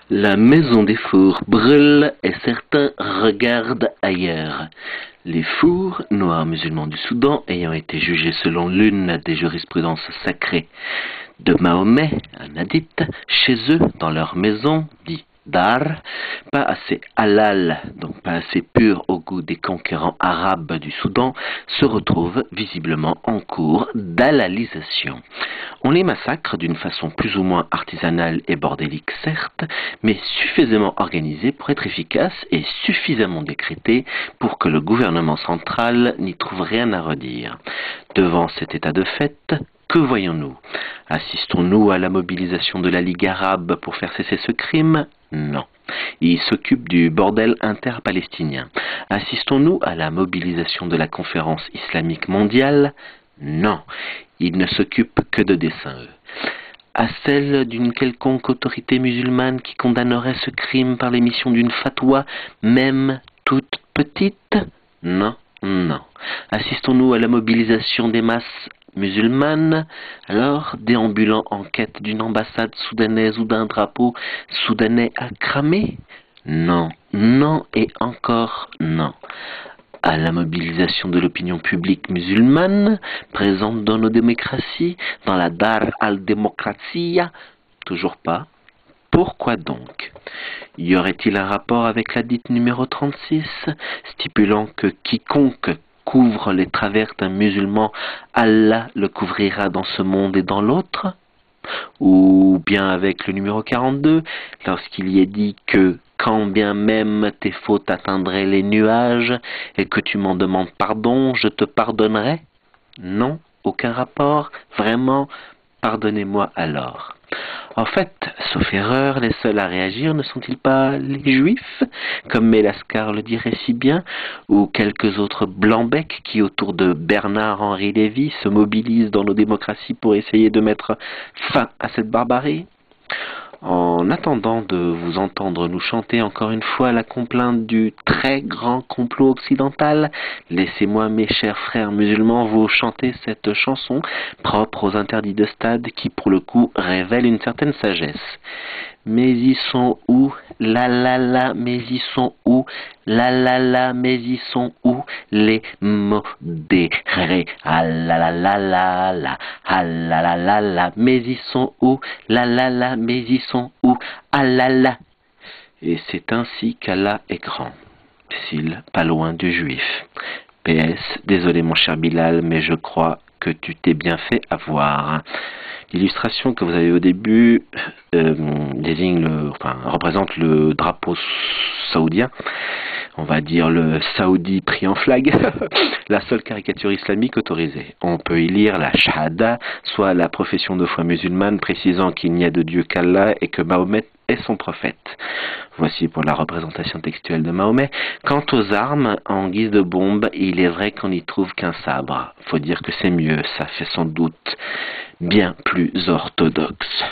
La maison des fours brûle et certains regardent ailleurs. Les fours, noirs musulmans du Soudan, ayant été jugés selon l'une des jurisprudences sacrées de Mahomet, un hadith, chez eux, dans leur maison, dit Dar, pas assez halal, donc pas assez pur au goût des conquérants arabes du Soudan, se retrouvent visiblement en cours d'halalisation. On les massacre d'une façon plus ou moins artisanale et bordélique, certes, mais suffisamment organisée pour être efficace et suffisamment décrétée pour que le gouvernement central n'y trouve rien à redire. Devant cet état de fait, que voyons-nous? Assistons-nous à la mobilisation de la Ligue arabe pour faire cesser ce crime? Non. Il s'occupe du bordel interpalestinien. Assistons-nous à la mobilisation de la conférence islamique mondiale? Non. Il ne s'occupe que de desseins, eux. À celle d'une quelconque autorité musulmane qui condamnerait ce crime par l'émission d'une fatwa, même toute petite? Non, non. Assistons-nous à la mobilisation des masses musulmanes, alors déambulant en quête d'une ambassade soudanaise ou d'un drapeau soudanais à cramer? Non, non et encore non. À la mobilisation de l'opinion publique musulmane, présente dans nos démocraties, dans la Dar al-Demokratia? Toujours pas. Pourquoi donc? Y aurait-il un rapport avec la dite numéro 36, stipulant que quiconque couvre les travers d'un musulman, Allah le couvrira dans ce monde et dans l'autre? Ou bien avec le numéro 42, lorsqu'il y est dit que quand bien même tes fautes atteindraient les nuages et que tu m'en demandes pardon, je te pardonnerai? Non, aucun rapport, vraiment, pardonnez-moi alors. En fait, sauf erreur, les seuls à réagir ne sont-ils pas les Juifs, comme Mélascar le dirait si bien, ou quelques autres blancs-becs qui, autour de Bernard-Henri Lévy, se mobilisent dans nos démocraties pour essayer de mettre fin à cette barbarie? En attendant de vous entendre nous chanter encore une fois la complainte du très grand complot occidental, laissez-moi, mes chers frères musulmans, vous chanter cette chanson propre aux interdits de stade qui, pour le coup, révèle une certaine sagesse. Mais ils sont où? La la la, mais ils sont où? La la la, mais ils sont où? Les modérés. Ah la la la la la, ah la la la la, mais ils sont où? La la la, mais ils sont où? Ah la la. Et c'est ainsi qu'Allah est grand, s'il pas loin du juif. PS, désolé mon cher Bilal, mais je crois que tu t'es bien fait avoir. L'illustration que vous avez au début représente le drapeau saoudien, on va dire le Saoudi pris en flag, la seule caricature islamique autorisée. On peut y lire la Shahada, soit la profession de foi musulmane précisant qu'il n'y a de Dieu qu'Allah et que Mahomet est son prophète. Voici pour la représentation textuelle de Mahomet. Quant aux armes, en guise de bombe, il est vrai qu'on n'y trouve qu'un sabre. Faut dire que c'est mieux, ça fait sans doute bien plus orthodoxe.